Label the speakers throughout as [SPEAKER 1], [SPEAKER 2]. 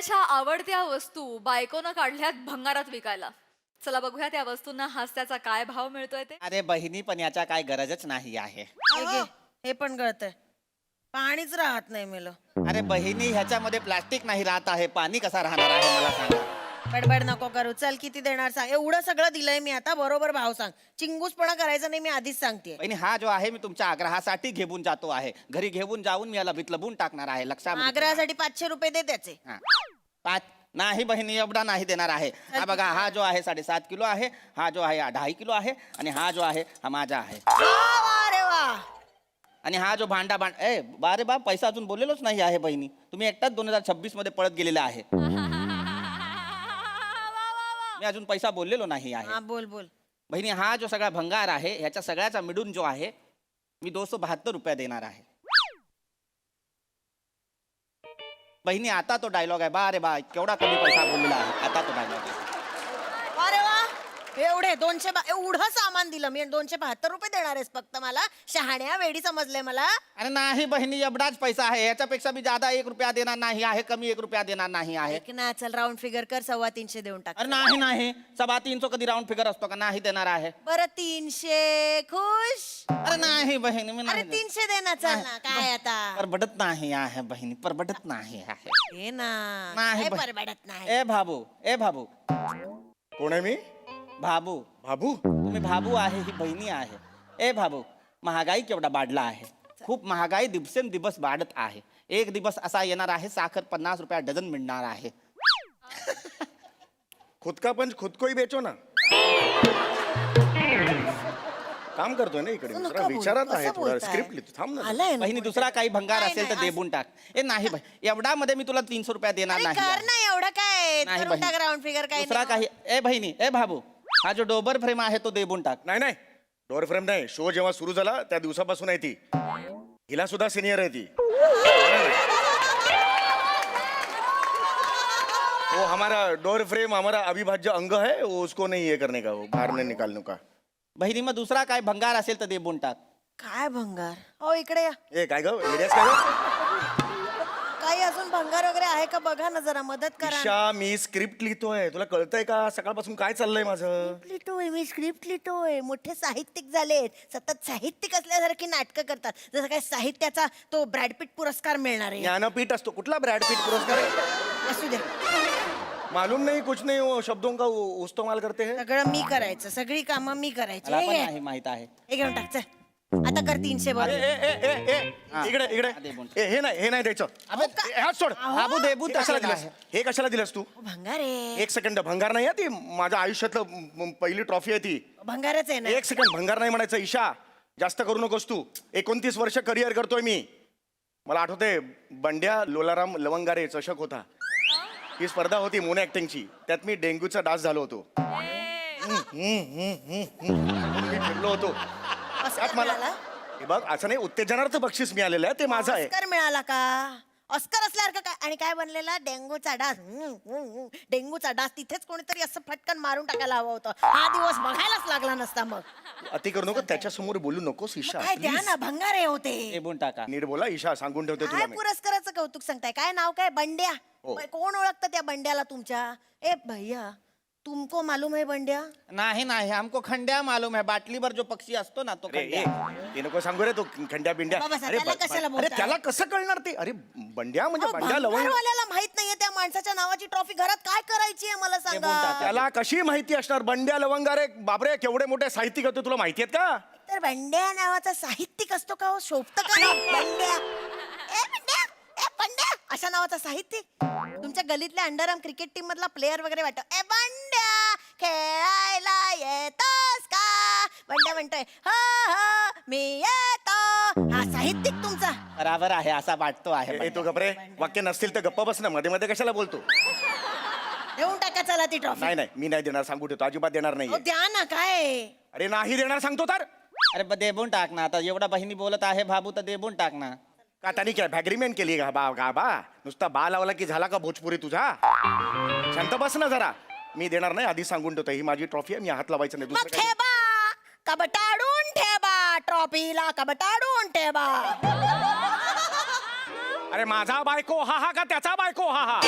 [SPEAKER 1] नवऱ्याच्या आवडत्या वस्तू बायकोनं काढल्यात भंगारात विकायला. चला बघूया त्या वस्तूंना हास्याचा काय भाव मिळतोय ते.
[SPEAKER 2] अरे बहिणी, पण याच्या काय गरजच नाही आहे.
[SPEAKER 3] हे घे, हे पण कळतंय. पाणीच राहत नाही मेलो.
[SPEAKER 2] अरे बहिणी, ह्याच्यामध्ये प्लास्टिक नाही राहत आहे, पाणी कसा राहणार आहे मला सांगा.
[SPEAKER 3] बडबड नको करू. चल किती देणार सांग. एवढं सगळं दिलंय मी, आता बरोबर भाव सांग. चिंगूसपणा करायचा नाही, मी आधीच सांगते.
[SPEAKER 2] बहिणी, हा जो आहे मी तुमच्या आग्रहासाठी घेऊन जातो आहे. घरी घेऊन जाऊन मी याला बितलबून टाकणार आहे. लक्षात
[SPEAKER 3] आग्रहासाठी 500 रुपये दे त्याचे.
[SPEAKER 2] पाच नाही बहिणी, एवढा नाही देणार आहे. हा बघा, हा जो आहे 7.5 किलो आहे, हा जो आहे 2.5 किलो आहे, आणि हा जो आहे हा माझा आहे.
[SPEAKER 3] वा रे वा.
[SPEAKER 2] आणि हा जो भांडा बारे बा, पैसा अजून बोललेलोच नाही आहे बहिणी. तुम्ही एकटाच 2026 मध्ये पळत गेलेला आहे. मी अजून पैसा बोललेलो नाही आहे.
[SPEAKER 3] हा बोल बोल.
[SPEAKER 2] बहिणी, हा जो सगळा भंगार आहे ह्याच्या सगळ्याचा मिळून जो आहे मी 272 रुपये देणार आहे. बहिणी, आता तो डायलॉग आहे. बा रे बा, केवढा कमी पैसा बोललेला आहे. आता तो डायलॉग आहे.
[SPEAKER 3] अरे वा. एवढे 200 एवढं सामान दिलं मी, 272 रुपये देणार आहेस फक्त मला? शहाण्या वेडी समजले मला.
[SPEAKER 2] अरे नाही बहिणी, एवढाच पैसा आहे. याच्यापेक्षा मी ज्यादा 1 रुपया देणार नाही आहे, कमी 1 रुपया देणार नाही आहे.
[SPEAKER 3] ऐक ना, चल राऊंड फिगर कर, 325 देऊन टाक.
[SPEAKER 2] अरे नाही नाही, 350 कधी राऊंड फिगर असतो का? नाही देणार आहे.
[SPEAKER 3] बरं 300 खुश.
[SPEAKER 2] अरे नाही बहिणी, मी
[SPEAKER 3] अरे
[SPEAKER 2] नाही
[SPEAKER 3] 300 दे ना. चल ना, काय आता?
[SPEAKER 2] परबडत नाही आहे बहिणी, परबडत नाही आहे.
[SPEAKER 3] हे ना,
[SPEAKER 2] नाही
[SPEAKER 3] काय
[SPEAKER 2] बा-
[SPEAKER 3] परवडत नाही.
[SPEAKER 2] ए भाबू, ए भाबू.
[SPEAKER 4] कोण आहे मी?
[SPEAKER 2] भाबू.
[SPEAKER 4] बाबू.
[SPEAKER 2] तुम्ही भाबू आहे, ही बहिणी आहे. ए भाबू, महागाई केवढा वाढला आहे. खूप महागाई दिवसेंदिवस वाढत आहे. एक दिवस असा येणार आहे साखर 50 रुपया डझन मिळणार आहे.
[SPEAKER 4] खुद का पंच खुद को ही बेचो ना. काम करतोय ना इकडे.
[SPEAKER 3] नका
[SPEAKER 4] दुसरा
[SPEAKER 3] बोलू.
[SPEAKER 4] विचारात
[SPEAKER 3] कसं
[SPEAKER 4] आहे, थोडा
[SPEAKER 3] बोलताय?
[SPEAKER 4] स्क्रिप्ट लिहितो. थांब ना.
[SPEAKER 3] आलंय ना
[SPEAKER 2] बहिणी,
[SPEAKER 3] पुढे.
[SPEAKER 2] दुसरा काही भंगार
[SPEAKER 3] नाही,
[SPEAKER 2] असेल तर
[SPEAKER 3] नाही,
[SPEAKER 2] देबून टाक. ए नाही बहिणी, एवढा मध्ये मी तुला 300 रुपया देणार
[SPEAKER 3] अरे
[SPEAKER 2] नाही
[SPEAKER 3] कर
[SPEAKER 2] आहे.
[SPEAKER 3] ना, एवढं काय
[SPEAKER 2] नाही
[SPEAKER 3] करून टाक
[SPEAKER 2] बहिणी.
[SPEAKER 3] Round figure. काय
[SPEAKER 2] दुसरा काही. ए बहिणी, ए भाबू, हा जो डोबर फ्रेम आहे तो देबून टाक.
[SPEAKER 4] नाही नाही, डोअर फ्रेम नाही. शो जेव्हा सुरू झाला त्या दिवसापासून आहे ती. हिला सुद्धा सिनियर आहे ती. वो हमारा डोर फ्रेम हमारा अविभाज्य अंग है, वो उसको नहीं ये करने का, वो बाहर नहीं निकालने का.
[SPEAKER 2] बहिणी, मग दुसरा काय भंगार असेल तर देबून टाक.
[SPEAKER 3] काय भंगार? हो इकडे या.
[SPEAKER 4] ए काय ग, एरियास काय ग?
[SPEAKER 3] काही अजून भंगार वगैरे आहे का बघा ना, जरा मदत करा.
[SPEAKER 4] ईशा, मी स्क्रिप्ट लिहितोय. तुला कळतंय का सकाळपासून काय चाललंय माझं?
[SPEAKER 3] लिहितोय मी, स्क्रिप्ट लिहितोय. मोठे साहित्यिक झालेत, सतत साहित्यिक असल्यासारखी नाटकं करतात. जसं काय साहित्याचा तो ब्रॅडपीट पुरस्कार मिळणार आहे.
[SPEAKER 4] ज्ञानपीठ असतो. कुठला ब्रॅड पीट पुरस्कार आहे?
[SPEAKER 3] असू दे,
[SPEAKER 4] मालूम नहीं कुछ नहीं, वो शब्दों का इस्तेमाल करते हैं.
[SPEAKER 3] सगळं मी करायचं, सगळी कामं मी करायची.
[SPEAKER 2] मला
[SPEAKER 3] हे
[SPEAKER 2] पण
[SPEAKER 3] घे.
[SPEAKER 2] नाही माहित आहे.
[SPEAKER 3] हे घेऊन टाक. चल आता कर 300
[SPEAKER 4] ए,
[SPEAKER 3] बरं.
[SPEAKER 4] ए, ए, ए, ए,
[SPEAKER 2] हा.
[SPEAKER 4] इकडे इकडे.
[SPEAKER 2] दे बोल.
[SPEAKER 4] ए, हे नाही द्यायचं. ए, हात सोड.
[SPEAKER 2] भाबू, देबून
[SPEAKER 4] हे कशाला
[SPEAKER 2] टाकलेला
[SPEAKER 4] दिलंस?
[SPEAKER 2] आहे.
[SPEAKER 4] हे कशाला दिलंस तू?
[SPEAKER 3] भंगार आहे.
[SPEAKER 4] एक सेकंड, भंगार नाही आहे ती. माझ्या आयुष्यातलं पहिली ट्रॉफी आहे ती.
[SPEAKER 3] भंगारच आहे ना.
[SPEAKER 4] एक सेकंड, भंगार नाही म्हणायचं. ईशा, जास्त करू नकोस तू. 29 वर्ष करिअर करतोय मी. मला आठवते, बंड्या लोलाराम लवंगारे चषक होता. ही स्पर्धा होती मोनो ऍक्टिंगची. त्यात मी डेंग्यूचा डास झालो होतो. मी फिरलो होतो.
[SPEAKER 3] ऑस्कर
[SPEAKER 4] त्यात मला
[SPEAKER 3] मिळाला?
[SPEAKER 4] हे बघ, असं नाही, उत्तेजनार्थ बक्षीस मिळालेलं आहे, ते माझं आहे.
[SPEAKER 3] ऑस्कर मिळाला का? ऑस्कर असल्यासारखं काय? आणि काय बनलेला? डेंगूचा डास. डेंगूचा डास. तिथेच कोणीतरी असं फटकन मारून टाकायला हवं होतं. हा दिवस बघायलाच लागला नसता. मग
[SPEAKER 4] अति करू नको, त्याच्यासमोर बोलू नकोस ईशा.
[SPEAKER 3] काय द्या
[SPEAKER 4] please.
[SPEAKER 3] ना, भंगार आहे होते.
[SPEAKER 2] देबून टाका.
[SPEAKER 4] नीट बोला ईशा, सांगून ठेवते
[SPEAKER 3] काय
[SPEAKER 4] तुला मी.
[SPEAKER 3] पुरस्काराचं कौतुक सांगताय? काय नाव काय? बंड्या.
[SPEAKER 4] हो.
[SPEAKER 3] कोण ओळखतं त्या बंड्याला तुमच्या? ए भैया, तुमको मालूम है बंड्या?
[SPEAKER 2] नाही नाही, हमको खंड्या मालूम है. बाटलीवर जो पक्षी असतो ना तो
[SPEAKER 4] अरे
[SPEAKER 2] खंड्या.
[SPEAKER 4] ते नको सांगू रे, तो खंड्या बिंड्या.
[SPEAKER 3] बाबा, त्याला कशाला
[SPEAKER 4] अरे
[SPEAKER 3] बोलताय?
[SPEAKER 4] त्याला कसं कळणार ते? अरे बंड्या म्हणजे
[SPEAKER 3] अहो,
[SPEAKER 4] बंड्या लवंग.
[SPEAKER 3] भंगारवाल्याला माहित नाहीये त्या माणसाच्या नावाची ट्रॉफी घरात काय करायची आहे मला
[SPEAKER 2] बोलतात.
[SPEAKER 3] सांगा.
[SPEAKER 4] त्याला कशी माहिती असणार? बंड्या लवंगा रे बापरे, केवढे मोठे साहित्यिक होते, तुला माहिती आहेत का?
[SPEAKER 3] तर बंड्या नावाचा साहित्यिक असतो का हो? शोभत का नाव बंड्या? ए बंड्या, ए बंड्या अशा नावाचा साहित्यिक? तुमच्या गलीतल्या अंडरआर्म क्रिकेट टीम मधला प्लेअर वगैरे वाटतो. ए बंड्या, खेळायला येतोस का? बंड्या म्हणतोय हो हो मी येतो. हा साहित्यिक तुमचा?
[SPEAKER 2] बराबर आहे, असा वाटतो आहे.
[SPEAKER 4] ए, तो गपरे, वाक्य नसतील तर गप्प बस ना. मध्ये मध्ये कशाला बोलतो?
[SPEAKER 3] देऊन टाका चला ती ट्रॉफी.
[SPEAKER 4] नाही नाही, मी नाही देणार, सांगू ठेवतो. अजिबात देणार
[SPEAKER 3] अहो,
[SPEAKER 4] नाही.
[SPEAKER 3] द्या ना. काय
[SPEAKER 4] अरे नाही देणार सांगतो तर.
[SPEAKER 2] अरे देबून टाक ना. आता एवढा बहिणी बोलत आहे भाबू, तर देबून टाक ना.
[SPEAKER 4] का त्यांनी काय भॅग्रीमेंट केली का? बा नुसता बा लावला की झाला का भोजपुरी तुझा? शांत बस ना जरा. मी देणार नाही, आधी सांगून ठेवतो. ही माझी ट्रॉफी आहे, मी हात लावायचं नाही.
[SPEAKER 3] मग
[SPEAKER 4] दुसरं काही.
[SPEAKER 3] ठेवा, कबटाडून ठेवा ट्रॉफीला, कबटाडून ठेवा.
[SPEAKER 4] अरे माझा बायको हा हा का त्याचा बायको हा हा?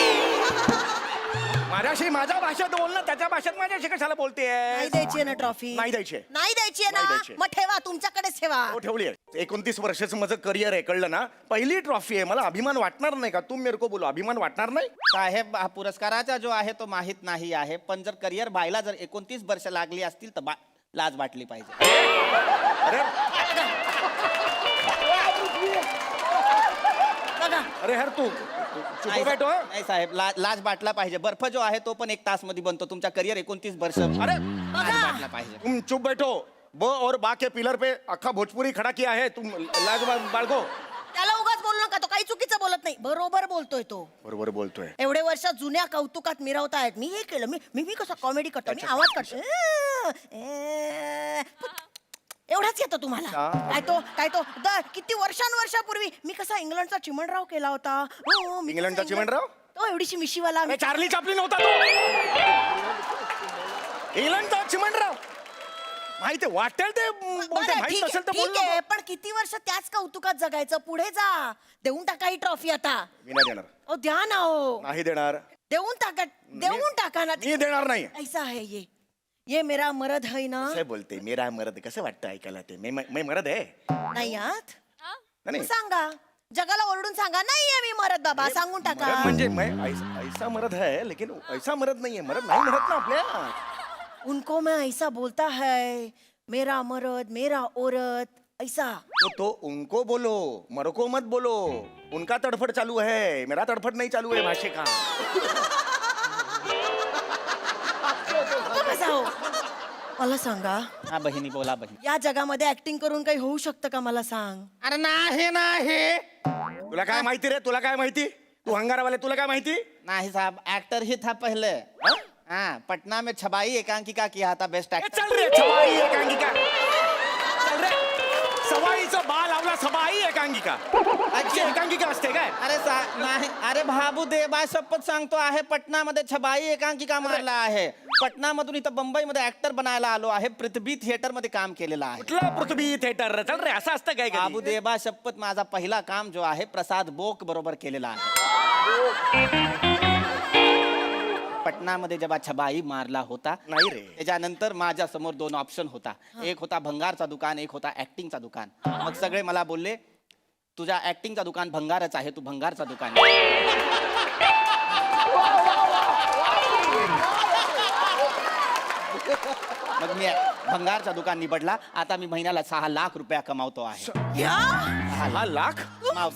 [SPEAKER 4] माझ्याशी माझ्या भाषेत बोल ना, त्याच्या भाषेत माझ्याशी कशाला बोलतेय?
[SPEAKER 3] नाही द्यायची आहे ना ट्रॉफी?
[SPEAKER 4] नाही द्यायची आहे.
[SPEAKER 3] नाही द्यायची आहे
[SPEAKER 4] नाही
[SPEAKER 3] ना?
[SPEAKER 4] द्यायची आहे.
[SPEAKER 3] मग ठेवा, तुमच्याकडेच ठेवा.
[SPEAKER 4] हो ठेवली आहे. 29 वर्षाचं माझं करिअर आहे, कळलं ना? पहिली ट्रॉफी आहे, मला अभिमान वाटणार नाही का? तुम मेरे को बोलो, अभिमान वाटणार नाही?
[SPEAKER 2] साहेब हा पुरस्काराचा जो आहे तो माहित नाही आहे, पण जर करिअर व्हायला जर 29 वर्ष लागली असतील तर लाज वाटली पाहिजे.
[SPEAKER 4] अरे
[SPEAKER 3] बघा,
[SPEAKER 4] अरे यार तू चुप
[SPEAKER 2] नाही
[SPEAKER 4] बैठो.
[SPEAKER 2] नाही साहेब, लाज वाटला पाहिजे. बर्फ जो आहे तो पण 1 तास मध्ये बनतो. तुमच्या करिअर 29 वर्ष
[SPEAKER 4] अरे
[SPEAKER 2] लाज वाटला पाहिजे.
[SPEAKER 4] तुम चुप बैठो. ब और बा के पिलर पे अख्खा भोजपुरी खड़ा किया है, तुम लाज बाळगो.
[SPEAKER 3] त्याला उगाच बोलू नका, तो काही चुकीचं बोलत नाही, बरोबर बोलतोय तो.
[SPEAKER 4] बरोबर बोलतोय.
[SPEAKER 3] एवढे वर्ष जुन्या कौतुकात मिरवतायत. मी हे केलं, मी कसं कॉमेडी करतो, मी आवाज करतो. एवढाच येतो तुम्हाला. काय तो किती वर्षांपूर्वी मी कसा इंग्लंडचा चिमणराव केला होता. हो, मी कसा
[SPEAKER 4] इंग्लंडचा चिमणराव?
[SPEAKER 3] तो एवढीशी मिशीवाला.
[SPEAKER 4] अरे चार्ली चॅपलिन होता तो. इंग्लंडचा चिमणराव माहिती वाटेल ते बोलते,
[SPEAKER 3] बरं,
[SPEAKER 4] माहित
[SPEAKER 3] ठीक
[SPEAKER 4] नसेल तर
[SPEAKER 3] आहे,
[SPEAKER 4] बोल
[SPEAKER 3] ठीक आहे,
[SPEAKER 4] नको.
[SPEAKER 3] पण किती वर्ष त्याच कौतुकात जगायचं? पुढे जा, देऊन टाका ही ट्रॉफी आता.
[SPEAKER 4] मी नाही देणार.
[SPEAKER 3] ओ द्या ना, हो
[SPEAKER 4] नाही देणार.
[SPEAKER 3] देऊन टाका ना.
[SPEAKER 4] मी देणार नाही.
[SPEAKER 3] ऐसा है ये मेरा मरद है ना.
[SPEAKER 4] कसं बोलते मेरा मर्द, कसं वाटतं ऐकायला ते? मैं मर्द आहे.
[SPEAKER 3] नाही आहात?
[SPEAKER 4] नाही.
[SPEAKER 3] मग सांगा, जगाला ओरडून सांगा, नाहीये मी मरद बाबा, सांगून टाका.
[SPEAKER 4] मर्द म्हणजे मैं ऐसा मर्द है, लेकिन ऐसा मर्द नहीं है. मर्द नाही म्हणत ना आपल्या.
[SPEAKER 3] उनको मैं ऐसा बोलता है, मेरा मरद मेरा औरत ऐसा.
[SPEAKER 4] तो उनको बोलो, मरो को मत बोलो. उनका तड़फड़ चालू है, मेरा तड़फड़ नहीं चालू है भाषे का.
[SPEAKER 3] कसा हो? मला सांगा,
[SPEAKER 2] हा बहिणी, बोला बहिणी.
[SPEAKER 3] या जगामध्ये ऍक्टिंग करून काही होऊ शकतं का? मला सांग.
[SPEAKER 2] अरे नाही.
[SPEAKER 4] तुला काय माहिती रे? तुला काय माहिती? तू हंगारावाले, तुला काय माहिती?
[SPEAKER 2] नहीं साहब, एक्टर ही था पहले. हाँ, पटना में छबाई एकांकिका किया था बेस्ट
[SPEAKER 4] ए,
[SPEAKER 2] एक्टर.
[SPEAKER 4] चल रे छबाई एकांकिका. चल रे. सवाईचं बा लावला सबाई एकांकिका. अशी एकांकिका असते काय?
[SPEAKER 2] अरे नाही, अरे भाबू देवा शपथ सांगतो आहे, पटनामध्ये छबाई एकांकिका मारला आहे. पटनामधून इथं मुंबईमध्ये ऍक्टर बनायला आलो आहे. पृथ्वी थिएटर मध्ये काम केलेलं आहे.
[SPEAKER 4] कुठलं पृथ्वी थिएटर? चल रे, असं असतं काय?
[SPEAKER 2] बाबू देवा शपथ, माझा पहिला काम जो आहे प्रसाद बोक बरोबर केलेला आहे. पटनामध्ये जेव्हा छबाई मारला होता,
[SPEAKER 4] नाही रे.
[SPEAKER 2] त्याच्यानंतर माझ्या समोर 2 ऑप्शन होता. एक होता भंगारचा दुकान, एक होता ऍक्टिंगचा दुकान. मग सगळे मला बोलले, तुझ्या ऍक्टिंगचा दुकान भंगारच आहे, तू भंगारचा दुकान. मग मी भंगारचा दुकान निवडला. आता मी महिन्याला 6 लाख रुपया कमावतो आहे.
[SPEAKER 3] या
[SPEAKER 4] 6 लाख?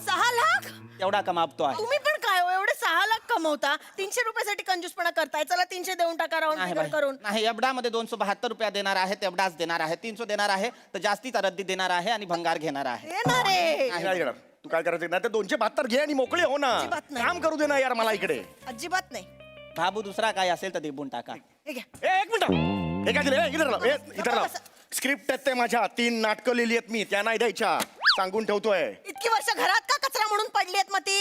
[SPEAKER 3] 6 लाख
[SPEAKER 2] तेवढा कमावतो आहे.
[SPEAKER 3] तुम्ही पण काय हो, एवढे 6 लाख कमवता, 300 रुपयासाठी कंजूसपणा करताय. चला 300 देऊन टाका, राऊंड
[SPEAKER 2] नाही
[SPEAKER 3] फिगर
[SPEAKER 2] बाई,
[SPEAKER 3] करून.
[SPEAKER 2] नाही, एवढामध्ये 272 रुपया देणार आहे, तेवढाच देणार आहे. 300 देणार आहे तर जास्तीचा रद्दी देणार आहे आणि भंगार घेणार आहे.
[SPEAKER 3] येणार रे.
[SPEAKER 4] काय घेणार? तू काय करायचं? नाही तर 272 घे आणि मोकळे हो ना.
[SPEAKER 3] अजिबात नाही.
[SPEAKER 4] काम करू दे ना यार मला इकडे.
[SPEAKER 3] अजिबात नाही.
[SPEAKER 2] बाबू दुसरा काय असेल तर देऊन टाका.
[SPEAKER 3] हे घ्या.
[SPEAKER 4] ए, एक मिनिट. हे काय दिलं? इधर लाव. इधर लाव. स्क्रिप्ट आहेत ते माझ्या 3 नाटकं लिहिली आहेत मी, त्या नाही द्यायच्या, सांगून ठेवतोय.
[SPEAKER 3] इतकी वर्ष घरात का कचरा म्हणून पडली आहेत मग ती?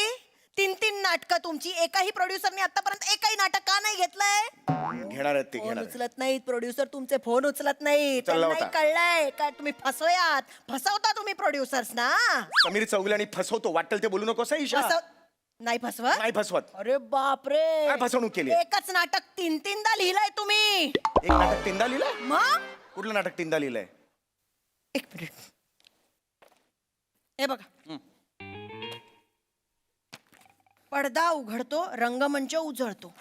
[SPEAKER 3] 3 नाटकं तुमची. एकाही प्रोड्युसरने आतापर्यंत एकही नाटक का नाही घेतलंय?
[SPEAKER 4] घेणार आहेत ते,
[SPEAKER 3] फोन
[SPEAKER 4] घेणार आहेत.
[SPEAKER 3] उचलत नाहीत प्रोड्युसर, तुमचे फोन उचलत नाहीत.
[SPEAKER 4] उचलला
[SPEAKER 3] त्यांनाही
[SPEAKER 4] होता.
[SPEAKER 3] कळलंय काय तुम्ही फसवता तुम्ही प्रोड्युसर्स ना.
[SPEAKER 4] समीर चौगुले फसवतो, वाटेल ते बोलू नको ईशा.
[SPEAKER 3] नाही फसवत?
[SPEAKER 4] नाही फसवत.
[SPEAKER 3] अरे बापरे,
[SPEAKER 4] काय फसवणूक केली?
[SPEAKER 3] एकच नाटक 3-3दा लिहिलंय तुम्ही.
[SPEAKER 4] एक नाटक 3दा लिहिलंय?
[SPEAKER 3] मग
[SPEAKER 4] कुठलं नाटक 3दा लिहिलंय?
[SPEAKER 3] एक मिनिट, हे बघा. पडदा उघडतो, रंगमंच उजळतो.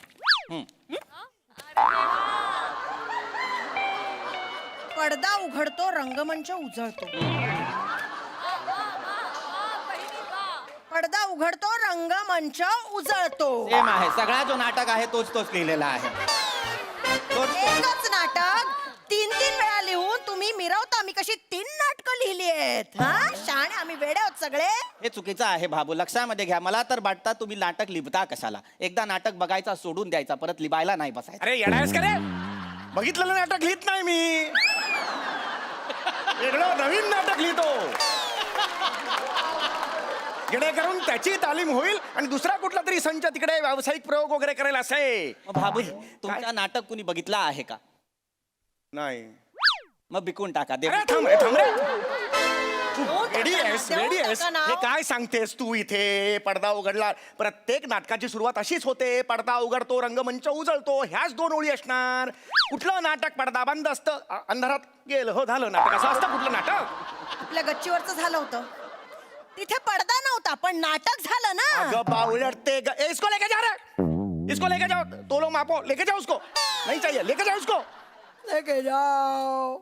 [SPEAKER 3] पडदा उघडतो, रंगमंच उजळतो. पडदा उघडतो, रंगमंच उजळतो.
[SPEAKER 2] सेम आहे, सगळा जो नाटक आहे तोच लिहिलेला आहे.
[SPEAKER 3] एकच नाटक 3-3 वेळा लिहून तुम्ही मिरवता. मी कशी 3 नाटकं लिहिली आहेत? हा, शहाणे आम्ही वेडे आहोत सगळे.
[SPEAKER 2] हे चुकीचं आहे बाबू, लक्षामध्ये घ्या. मला तर वाटतं तुम्ही नाटक लिहिता कशाला? एकदा नाटक बघायचा सोडून द्यायचा, परत लिहायला नाही बसायचं.
[SPEAKER 4] अरे येडायस का रे? बघितलेलं नाटक लिहित नाही मी, वेगळं नवीन नाटक लिहितो. जेणेकरून त्याची तालीम होईल आणि दुसरा कुठला तरी संच तिकडे व्यावसायिक प्रयोग वगैरे करेल असे.
[SPEAKER 2] मग बाबू, तुमचा नाटक कुणी बघितला आहे का?
[SPEAKER 4] नाही.
[SPEAKER 2] मग बिकून टाका. दे.
[SPEAKER 4] अरे थांब रे. तू
[SPEAKER 3] देऊन
[SPEAKER 4] रेडी
[SPEAKER 3] टाका ना,
[SPEAKER 4] आहेस
[SPEAKER 3] देऊन
[SPEAKER 4] रेडी आहेस
[SPEAKER 3] टाका ना.
[SPEAKER 4] हे काय सांगतेस तू इथे पडदा उघडला प्रत्येक नाटकाची सुरुवात अशीच होते पडदा उघडतो रंगमंच उजळतो ह्याच 2 ओळी असणार कुठलं नाटक पडदा बंद असतं अंधारात गेलं हो झालं नाटक असं असतं कुठलं नाटक
[SPEAKER 3] आपल्या गच्चीवरचं झालं होतं तिथे पडदा नव्हता पण नाटक झालं ना.
[SPEAKER 4] अगं बावळटते इसको लेके जा रहे इसको लेके जाओ तोलो मापो लेके जाओ उसको नहीं चाहिए लेके जाओ उसको
[SPEAKER 3] लेके जाओ.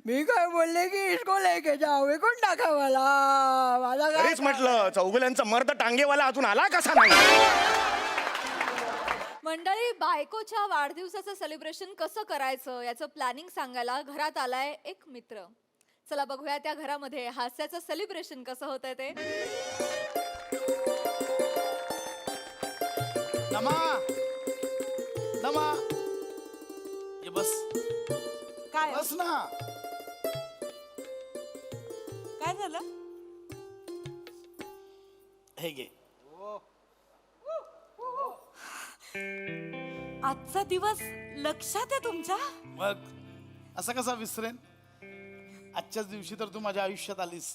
[SPEAKER 3] मी काय बोलले की इसको लेके जाओ विकून टाका मला माझा काय
[SPEAKER 4] तरीच म्हटलं चौगुल्यांचा मर्द टांगेवाला अजून आला कसा नाही
[SPEAKER 1] मंडळी बायकोच्या वाढदिवसाचं सेलिब्रेशन कसं करायचं याचं प्लॅनिंग सांगायला घरात आलाय एक मित्र. चला बघूया त्या घरामध्ये हास्याचं सेलिब्रेशन कसं होतंय ते.
[SPEAKER 5] नमा नमा ये बस
[SPEAKER 3] काय
[SPEAKER 5] बस ना
[SPEAKER 3] काय झालं.
[SPEAKER 5] हे घे
[SPEAKER 6] आजचा दिवस लक्षात आहे तुमच्या.
[SPEAKER 5] मग असं कसा विसरेन आजच्याच दिवशी तर तू माझ्या आयुष्यात आलीस.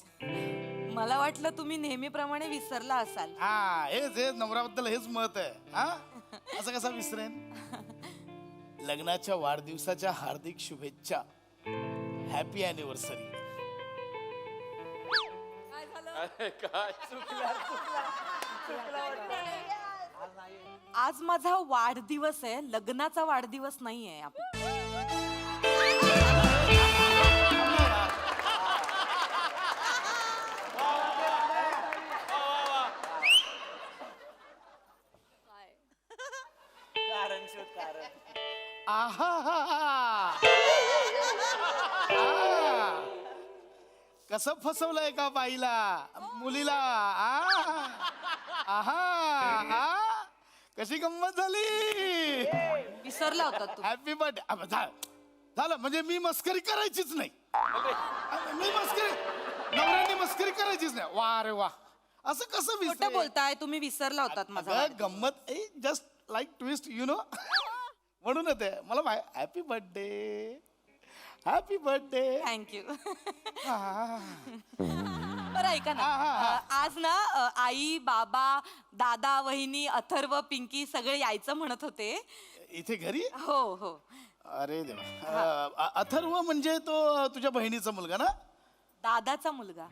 [SPEAKER 6] मला वाटलं तुम्ही नेहमीप्रमाणे विसरला असाल.
[SPEAKER 5] हा हेच नवऱ्याबद्दल हेच मत आहे हा असं कसा विसरेन. लग्नाच्या वाढदिवसाच्या हार्दिक शुभेच्छा हॅपी अॅनिव्हर्सरी.
[SPEAKER 6] आज माझा वाढदिवस आहे, लग्नाचा वाढदिवस नाहीये आपला.
[SPEAKER 5] कसं फसवलंय का बाईला मुलीला कशी गंमत झाली.
[SPEAKER 6] विसरला होता तू.
[SPEAKER 5] हॅपी बर्थडे झालं म्हणजे मी मस्करी करायचीच नाही. मी मस्करी नवऱ्याने मस्करी करायचीच नाही. वा रे वा असं कसं
[SPEAKER 6] खोटं
[SPEAKER 5] विसर
[SPEAKER 6] बोलताय तुम्ही. विसरला होतात माझा.
[SPEAKER 5] गंमत just like twist you know म्हणून ते मला happy birthday happy birthday.
[SPEAKER 6] Thank you. बरं ऐका ना, आज ना आई बाबा दादा वहिनी अथर्व पिंकी सगळे यायचं म्हणत होते.
[SPEAKER 5] इथे घरी.
[SPEAKER 6] हो हो.
[SPEAKER 5] अरे देवा अथर्व म्हणजे तो तुझ्या बहिणीचा मुलगा ना.
[SPEAKER 6] दादाचा मुलगा.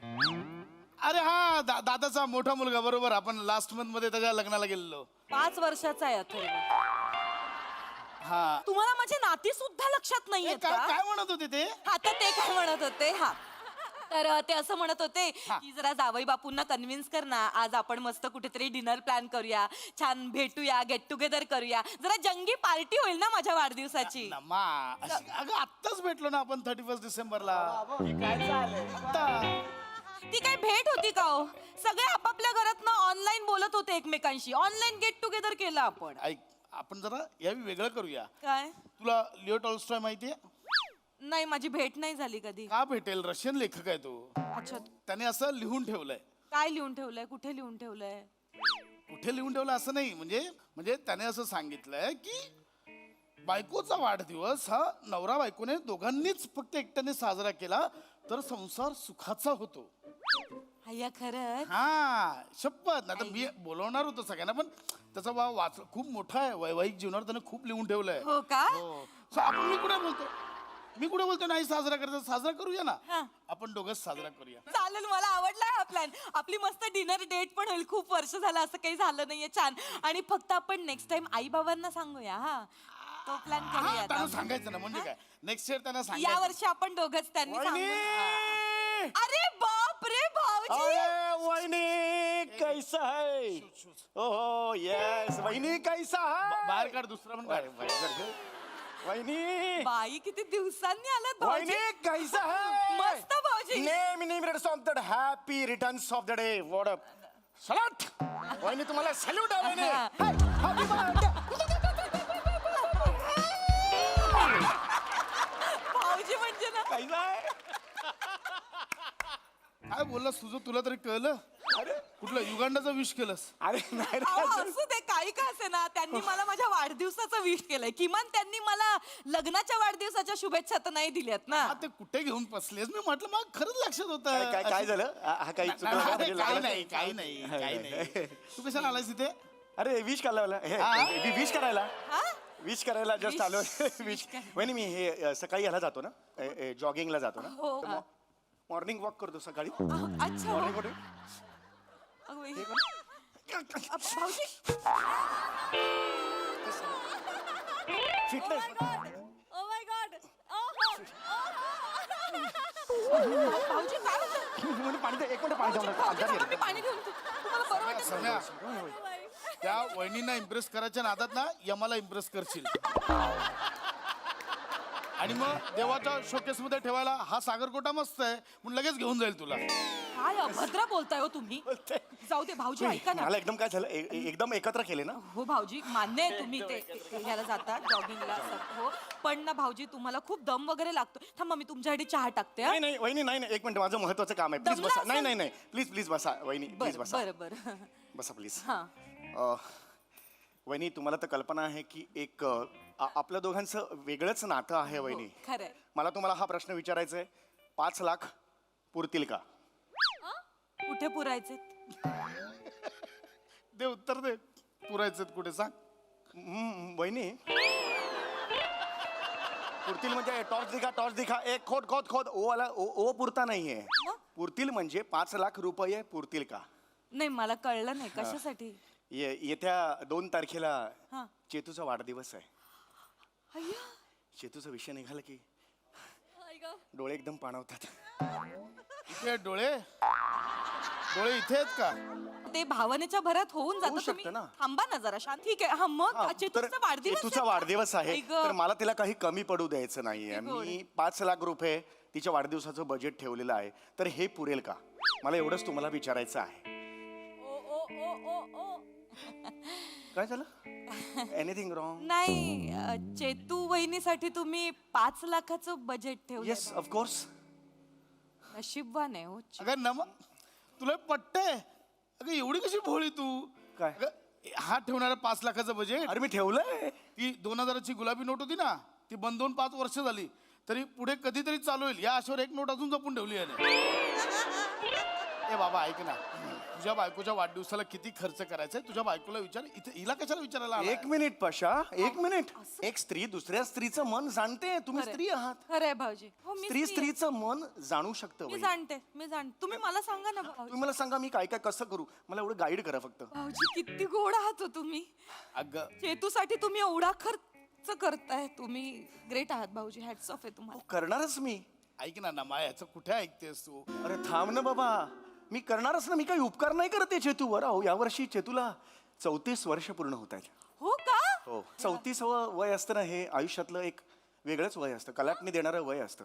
[SPEAKER 5] अरे हा दादाचा मोठा मुलगा बरोबर. आपण लास्ट मंथ मध्ये त्याच्या लग्नाला गेलेलो.
[SPEAKER 6] 5 वर्षाचा आहे अथर्व.
[SPEAKER 5] हा
[SPEAKER 6] तुम्हाला माझे नाती सुद्धा लक्षात नाहीयेत
[SPEAKER 5] काय
[SPEAKER 6] का.
[SPEAKER 5] काय म्हणत होते ते.
[SPEAKER 6] आता ते काय म्हणत होते. हा तर ते असं म्हणत होते की जरा जावई बापूंना कन्व्हिन्स कर ना, आज आपण मस्त कुठेतरी डिनर प्लॅन करूया, छान भेटूया, गेट टुगेदर करूया, जरा जंगी पार्टी होईल ना माझ्या वाढदिवसाची.
[SPEAKER 5] नमा अगं आत्ताच भेटलो ना आपण 31 डिसेंबरला.
[SPEAKER 6] ती काय भेट होती का हो. सगळे आपापल्या घरात ना ऑनलाईन बोलत होते एकमेकांशी. ऑनलाईन गेट टुगेदर केलं आपण.
[SPEAKER 5] ऐक आपण जरा यावी वेगळं करूया.
[SPEAKER 6] काय.
[SPEAKER 5] तुला लिओ टॉल्स्टॉय माहितीये.
[SPEAKER 6] नाही माझी भेट नाही झाली कधी.
[SPEAKER 5] का भेटेल. रशियन लेखक आहे तो.
[SPEAKER 6] अच्छा.
[SPEAKER 5] त्याने असं लिहून ठेवलंय.
[SPEAKER 6] काय लिहून ठेवलंय. कुठे लिहून ठेवलंय.
[SPEAKER 5] कुठे लिहून ठेवलं असं नाही म्हणजे त्याने असं सांगितलंय की बायकोचा वाढदिवस हा नवरा बायकोने दोघांनीच फक्त एकट्याने साजरा केला तर संसार सुखाचा होतो.
[SPEAKER 6] अय्या खरंच.
[SPEAKER 5] हा शपथ. नाही तर मी बोलवणार होतो सगळ्यांना पण त्याचा वाच खूप मोठा आहे. वैवाहिक जीवनावर त्याने खूप लिहून ठेवलंय.
[SPEAKER 6] हो का.
[SPEAKER 5] So, मी कुठे बोलतो नाही साजरा करायचा. साजरा करूया ना. आपण दोघंच साजरा करूया.
[SPEAKER 6] चालेल. मला आवडला हा प्लॅन. आपली मस्त डिनर डेट पण होईल. खूप वर्ष झालं असं काही झालं नाहीये. छान. आणि फक्त आपण नेक्स्ट टाइम आई बाबांना सांगूया. हा तो प्लॅन करूया
[SPEAKER 5] त्यांना
[SPEAKER 6] आता.
[SPEAKER 5] सांगायचं ना म्हणजे काय नेक्स्ट इयर त्यांना
[SPEAKER 6] या
[SPEAKER 5] सांगायचं.
[SPEAKER 6] वर्षी आपण दोघच त्यांनी
[SPEAKER 4] वहिनी!
[SPEAKER 6] सांगू. अरे बाप रे भाऊजी.
[SPEAKER 4] अरे वहिनी कैसा है ओहो यस वहिनी कैसा है
[SPEAKER 5] बाहेर काढ दुसरा पण काढ.
[SPEAKER 4] वहिनी
[SPEAKER 6] बाई किती दिवसांनी आलात भाऊजी.
[SPEAKER 4] वहिनी कैसा है
[SPEAKER 6] मस्त भाऊजी.
[SPEAKER 4] Name returns of the happy returns of the day what up salad वहिनी तुम्हाला सॅल्यूट आहे वहिनी हॅपी बर्थडे.
[SPEAKER 6] भाऊजी म्हणजे ना.
[SPEAKER 4] कैसा है
[SPEAKER 5] काय बोललास तुझं तुला तरी कळलं. अरे कुठलं युगांडाचा विश केलंस.
[SPEAKER 4] अरे नाही रे.
[SPEAKER 6] अहो, असू दे काही काही का असे ना त्यांनी मला माझ्या वाढदिवसाचं विश केलंय. किमान त्यांनी मला लग्नाच्या वाढदिवसाच्या शुभेच्छा तर नाही दिल्यात ना.
[SPEAKER 5] हा, ते कुठे घेऊन बसलेस मी म्हटलं मग खरंच लक्षात होत
[SPEAKER 4] काय झालं हा काही चुकलं का? म्हणजे लागलं?
[SPEAKER 5] काही नाही तू कशाला आलायस इथे?
[SPEAKER 4] अरे विश करायला विश करायला
[SPEAKER 6] हा?
[SPEAKER 4] विश करायला जस्ट आलो विश वहिनी मी हे सकाळी ह्याला जातो ना जॉगिंगला जातो ना
[SPEAKER 6] हो.
[SPEAKER 4] मॉर्निंग वॉक करतो सकाळी
[SPEAKER 6] अच्छा
[SPEAKER 4] मॉर्निंग वॉक
[SPEAKER 6] अगं बाई. भाऊजी
[SPEAKER 4] फिटनेस
[SPEAKER 1] ओ माय गॉड
[SPEAKER 6] भाऊजी काय होतं?
[SPEAKER 4] पाणी दे एक मिनिट पाणी द्या
[SPEAKER 6] भाऊजी, थांबा, मी पाणी घेऊन येते. तुम्हाला बरं वाटेल?
[SPEAKER 5] सम्या, त्या वहिनींना इम्प्रेस करायच्या नादात ना यमाला इम्प्रेस करशील. आणि मग देवाच्या शोकेस मध्ये ठेवायला हा सागरकोटा मस्त आहे म्हणून लगेच घेऊन जाईल तुला.
[SPEAKER 6] काय अभद्र बोलताय हो तुम्ही. जाऊ दे भाऊजी, ऐका ना.
[SPEAKER 4] मला एकदम काय झालं एकदम एकत्र केले ना
[SPEAKER 6] हो भाऊजी, मान्य आहे तुम्ही ते ह्याला जाता जॉगिंगला. हो पण ना भाऊजी तुम्हाला खूप दम वगैरे लागतो. थांबा मी तुमच्यासाठी चहा टाकते हा.
[SPEAKER 4] नाही वहिनी नाही एक मिनिट माझं महत्वाचं काम आहे प्लीज
[SPEAKER 6] दमला
[SPEAKER 4] बसा
[SPEAKER 6] असेल.
[SPEAKER 4] नाही प्लीज बसा वहिनी प्लीज बसा
[SPEAKER 6] बरं बरं.
[SPEAKER 4] बसा प्लीज
[SPEAKER 6] हा.
[SPEAKER 4] वहिनी तुम्हाला तर कल्पना आहे की एक आपल्या दोघांचं वेगळंच नातं आहे वहिनी.
[SPEAKER 6] खरंय.
[SPEAKER 4] मला तुम्हाला हा प्रश्न विचारायचा आहे 5 लाख पुरतील का?
[SPEAKER 6] कुठे पुरायचे?
[SPEAKER 5] दे उत्तर दे. पुरायचं कुठे सांग.
[SPEAKER 4] वहिनी पुरतील म्हणजे टॉर्च दिखा एक खोद ओ पुरता नाहीये. पुरतील म्हणजे 5 लाख रुपये पुरतील का?
[SPEAKER 6] नाही मला कळलं नाही कशासाठी.
[SPEAKER 4] येत्या 2 तारखेला
[SPEAKER 6] हा.
[SPEAKER 4] चेतूचा वाढदिवस आहे.
[SPEAKER 6] अय्या.
[SPEAKER 4] चेतूचा विषय निघाला की डोळे एकदम पाणावतात.
[SPEAKER 5] इथे डोळे इथे आहेत का?
[SPEAKER 6] ते भावनेच्या भरात होऊन
[SPEAKER 4] होऊ
[SPEAKER 6] जातं.
[SPEAKER 4] शकतं
[SPEAKER 6] तुम्ही
[SPEAKER 4] ना.
[SPEAKER 6] थांबा ना जरा शांत. ठीक आहे हा मग
[SPEAKER 4] हा, तर
[SPEAKER 6] चेतूचा वाढदिवस
[SPEAKER 4] चेतूचा
[SPEAKER 6] आहे.
[SPEAKER 4] वाढदिवस आहे
[SPEAKER 6] आई गं.
[SPEAKER 4] तर मला तिला काही कमी पडू द्यायचं नाहीये.
[SPEAKER 6] किती गोड.
[SPEAKER 4] मी 5 लाख रुपये तिच्या वाढदिवसाचं बजेट ठेवलेलं आहे तर हे पुरेल का? मला एवढंच तुम्हाला विचारायचं आहे. काय झालं? Anything wrong?
[SPEAKER 6] नाही चेतू वहिनीसाठी तुम्ही 5 लाखाचं बजेट ठेवलं.
[SPEAKER 4] Yes of course.
[SPEAKER 6] नशीबवान आहे हो.
[SPEAKER 5] अगं तुला पट्टे. अगं एवढी कशी भोळी तू?
[SPEAKER 4] काय?
[SPEAKER 5] अगं, हा ठेवणारा 5 लाखाचं बजेट.
[SPEAKER 4] अरे मी ठेवलंय.
[SPEAKER 5] ती 2000ची गुलाबी नोट होती ना ती बंद होऊन 5 वर्ष झाली तरी पुढे कधीतरी चालू होईल या आशेवर एक नोट अजून जपून ठेवली आहे. ए बाबा ऐक ना तुझ्या बायकोच्या वाढदिवसाला किती खर्च करायचा तुझ्या बायकोला विचार. इथे हिला कशाला विचारायला आलाय?
[SPEAKER 4] 1 मिनिट पशा 1 मिनिट. एक स्त्री दुसऱ्या स्त्रीचं मन जाणते. तुम्ही
[SPEAKER 6] खरंय.
[SPEAKER 4] स्त्री आहात.
[SPEAKER 6] खरंय भाऊजी. हो मी
[SPEAKER 4] स्त्री
[SPEAKER 6] स्त्री आहे.
[SPEAKER 4] स्त्रीचं मन जाणू शकतं.
[SPEAKER 6] मी
[SPEAKER 4] वहिनी.
[SPEAKER 6] जाणते तुम्ही मला सांगा ना भाऊजी.
[SPEAKER 4] तुम्ही मला सांगा मी काय काय कसं करू. मला एवढं गाईड करा फक्त.
[SPEAKER 6] भाऊजी किती गोड आहात हो तुम्ही.
[SPEAKER 5] अगं
[SPEAKER 6] चेतूसाठी तुम्ही एवढा खर्च करताय. तुम्ही ग्रेट आहात भाऊजी. हॅट्स ऑफ आहे तुम्हाला.
[SPEAKER 4] करणारच मी.
[SPEAKER 5] ऐक ना नमा याचं कुठे ऐकतेस तू?
[SPEAKER 4] अरे थांब ना बाबा मी करणारच ना. मी काही उपकार नाही करते चेतूवर. अहो यावर्षी चेतूला 34 वर्ष पूर्ण होत आहेत.
[SPEAKER 6] हो का?
[SPEAKER 4] हो 34वं वय असतं ना हे आयुष्यातलं एक वेगळंच वय असतं. कलाटणी देणारं वय असतं.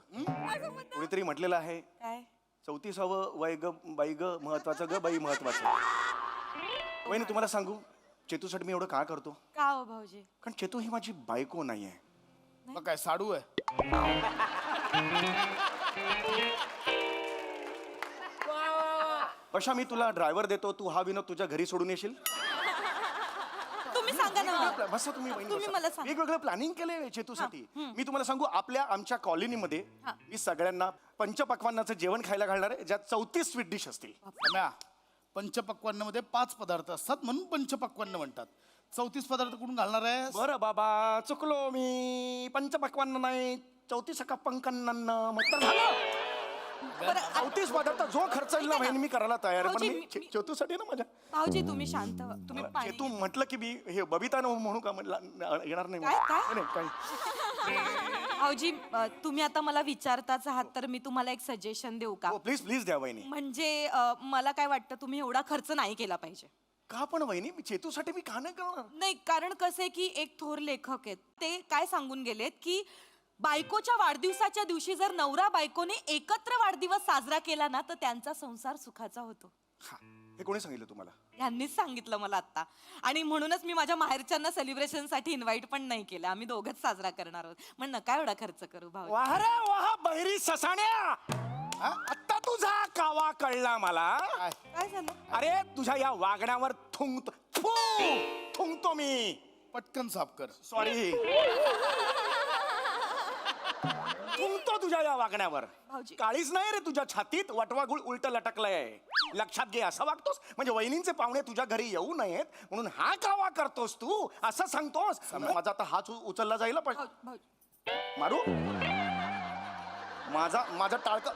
[SPEAKER 4] कोणीतरी म्हटलेलं आहे
[SPEAKER 6] काय?
[SPEAKER 4] 34वं वय ग बाई ग महत्वाचं ग बाई महत्वाचं. वहिनी तुम्हाला सांगू चेतूसाठी मी एवढं का करतो?
[SPEAKER 6] का हो भाऊजी?
[SPEAKER 4] कारण चेतू ही माझी बायको नाही आहे.
[SPEAKER 5] मग काय साडू आहे?
[SPEAKER 4] अशा मी तुला ड्रायव्हर देतो. तू हा विनोद तुझ्या घरी सोडून येशील.
[SPEAKER 6] तुम्ही सांगा ना.
[SPEAKER 4] बसा तुम्ही वहिनी,
[SPEAKER 6] तुम्ही
[SPEAKER 4] बसा.
[SPEAKER 6] मला सांगा.
[SPEAKER 4] वेगवेगळं प्लॅनिंग केलंय चेतूसाठी. मी तुम्हाला सांगू आमच्या कॉलनीमध्ये
[SPEAKER 6] हा.
[SPEAKER 4] मी सगळ्यांना पंचपक्वान्नाचं जेवण खायला घालणार आहे ज्यात 34 स्वीट डिश असतील.
[SPEAKER 5] सम्या, पंचपक्वान्नमध्ये 5 पदार्थ असतात म्हणून पंचपक्वान्न म्हणतात. 34 पदार्थ कुठून घालणार आहे?
[SPEAKER 4] बरं बाबा चुकलो मी. पंचपक्वान्न नाही 34 मग तर झालं. 34 पदार्थ जो खर्च येईल ना बहिणी मी करायला तयार आहे. पण
[SPEAKER 6] भाऊजी,
[SPEAKER 4] मी चेतूसाठी ना माझ्या
[SPEAKER 6] भाऊजी तुम्ही शांत व्हा. तुम्ही पाणी
[SPEAKER 4] चेतू म्हटलं की मी हे बबिता म्हणू का म्हटलं येणार नाही.
[SPEAKER 6] काय? काय?
[SPEAKER 4] नाही, काही
[SPEAKER 6] भाऊजी तुम्ही आता मला विचारताच आहात तर मी तुम्हाला एक सजेशन देऊ का?
[SPEAKER 4] हो प्लीज प्लीज द्या वहिनी.
[SPEAKER 6] म्हणजे मला काय वाटतं तुम्ही एवढा खर्च नाही केला पाहिजे.
[SPEAKER 4] का पण वहिनी मी चेतूसाठी मी का नाही करणार?
[SPEAKER 6] नाही कारण कसं आहे की एक थोर लेखक आहेत ते काय सांगून गेलेत की बायकोच्या वाढदिवसाच्या दिवशी जर नवरा बायकोने एकत्र वाढदिवस साजरा केला ना तर त्यांचा संसार सुखाचा होतो.
[SPEAKER 4] हा, हे कोणी सांगितलं तुम्हाला?
[SPEAKER 6] यांनीच सांगितलं मला आता. आणि म्हणूनच मी माझ्या माहेरच्यांना सेलिब्रेशनसाठी इन्व्हाइट पण नाही केलं. आम्ही दोघंच साजरा करणार आहोत. मग नका एवढा खर्च करू भाऊ.
[SPEAKER 4] वाह रे वाह बहिरी ससाण्या. आता तुझा कावा कळला मला.
[SPEAKER 6] काय झालं?
[SPEAKER 4] अरे तुझ्या या वागण्यावर थुंकतो मी.
[SPEAKER 5] पटकन साफ कर.
[SPEAKER 4] सॉरी. थुंकतो तुझ्या या वागण्यावर.
[SPEAKER 6] भाऊजी.
[SPEAKER 4] काळीच नाही रे तुझ्या छातीत, वटवा गुळ उलट लटकलंय. लक्षात घे. असं वागतोस म्हणजे वहिनींचे पाहुणे तुझ्या घरी येऊ नयेत म्हणून हा कावा करतोस तू, असं सांगतोस. माझा आता हात उचलला जाईल पण
[SPEAKER 6] भाऊजी
[SPEAKER 4] मारू. माझा टाळक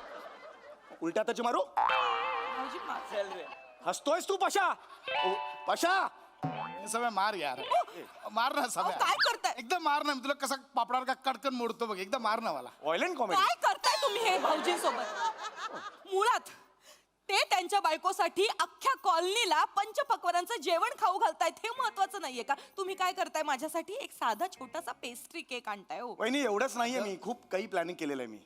[SPEAKER 4] उलट्या त्याची मारू.
[SPEAKER 6] भाऊजी मा-
[SPEAKER 4] हसतोयस तू पशा. पशा
[SPEAKER 5] हे सगळं मार यार. मार ना
[SPEAKER 6] अहो,
[SPEAKER 5] सगळ्या.
[SPEAKER 6] काय करताय?
[SPEAKER 5] एकदम मार ना. मी तुला कसा पापडावर का कटकन मोडतो बघ. एकदम मार ना मला.
[SPEAKER 4] Violent comedy.
[SPEAKER 6] काय करताय तुम्ही हे भाऊजींसोबत? मुळात ते त्यांच्या बायकोसाठी अख्ख्या कॉलनीला पंचपक्वानांचं जेवण खाऊ घालतायत हे महत्वाचं नाहीये का? तुम्ही काय करताय माझ्यासाठी? एक साधा छोटासा पेस्ट्री केक आणताय. हो
[SPEAKER 4] वहिनी एवढंच नाहीये, मी खूप काही प्लॅनिंग केलेलं आहे मी.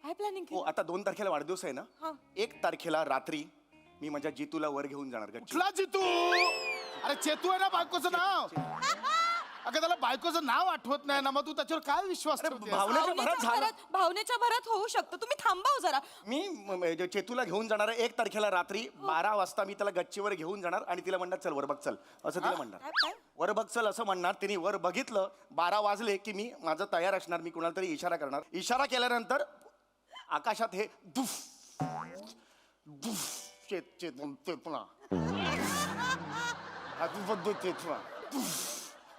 [SPEAKER 6] काय प्लॅनिंग
[SPEAKER 4] हो, आता 2 तारखेला वाढदिवस आहे ना.
[SPEAKER 6] हा.
[SPEAKER 4] 1 तारखेला रात्री मी माझ्या जितूला वर घेऊन जाणार गच्ची.
[SPEAKER 5] कुठला जितू? अरे चेतू आहे ना बायकोचं नाव. अगं त्याला बायकोचं नाव आठवत नाही ना, मग तू त्याच्यावर काय विश्वास ठेवतेस?
[SPEAKER 4] भावनेच्या भरात झाला.
[SPEAKER 6] भावनेच्या भरात होऊ शकतं. तुम्ही थांबा हो जरा.
[SPEAKER 4] मी चेतूला घेऊन जाणार आहे 1 तारखेला रात्री 12 वाजता. मी त्याला गच्चीवर घेऊन जाणार आणि तिला म्हणणार चल वर बघ चल, असं तिला म्हणणार.
[SPEAKER 6] काय?
[SPEAKER 4] वर बघ चल असं म्हणणार. तिने वर बघितलं, 12 वाजले की मी माझं तयार असणार. मी कुणाला तरी इशारा करणार. इशारा केल्यानंतर आकाशात हे दुफ दुफ चेतना हॅपी बर्थडे चेतना,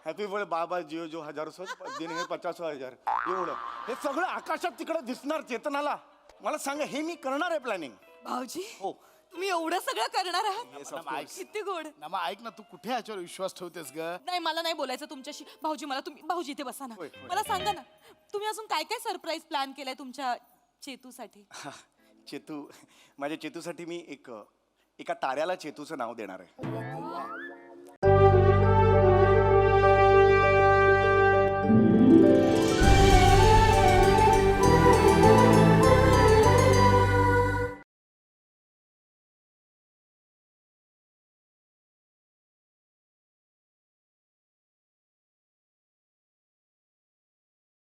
[SPEAKER 4] हॅपी बर्थडे बाबा जिओ जो 1000 दिन हे 50,000 एवढं हे सगळं आकाशात तिकडे दिसणार चेतनाला. मला सांगा हे मी करणार आहे प्लॅनिंग.
[SPEAKER 6] भाऊजी
[SPEAKER 4] हो.
[SPEAKER 6] तुम्ही एवढं सगळं करणार आहात?
[SPEAKER 4] Yes, of course.
[SPEAKER 6] किती गोड.
[SPEAKER 5] ना मग ऐक ना, तू कुठे ह्याच्यावर विश्वास ठेवतेस ग?
[SPEAKER 6] नाही मला नाही बोलायचं तुमच्याशी. भाऊजी मला तुम्ही भाऊजी इथे बसा ना.
[SPEAKER 4] होय, होय.
[SPEAKER 6] मला सांगा ना तुम्ही अजून काय काय सरप्राईज प्लॅन केलंय तुमच्या चेतूसाठी?
[SPEAKER 4] चेतू, माझ्या चेतूसाठी मी एका ताऱ्याला चेतूचं नाव देणार आहे.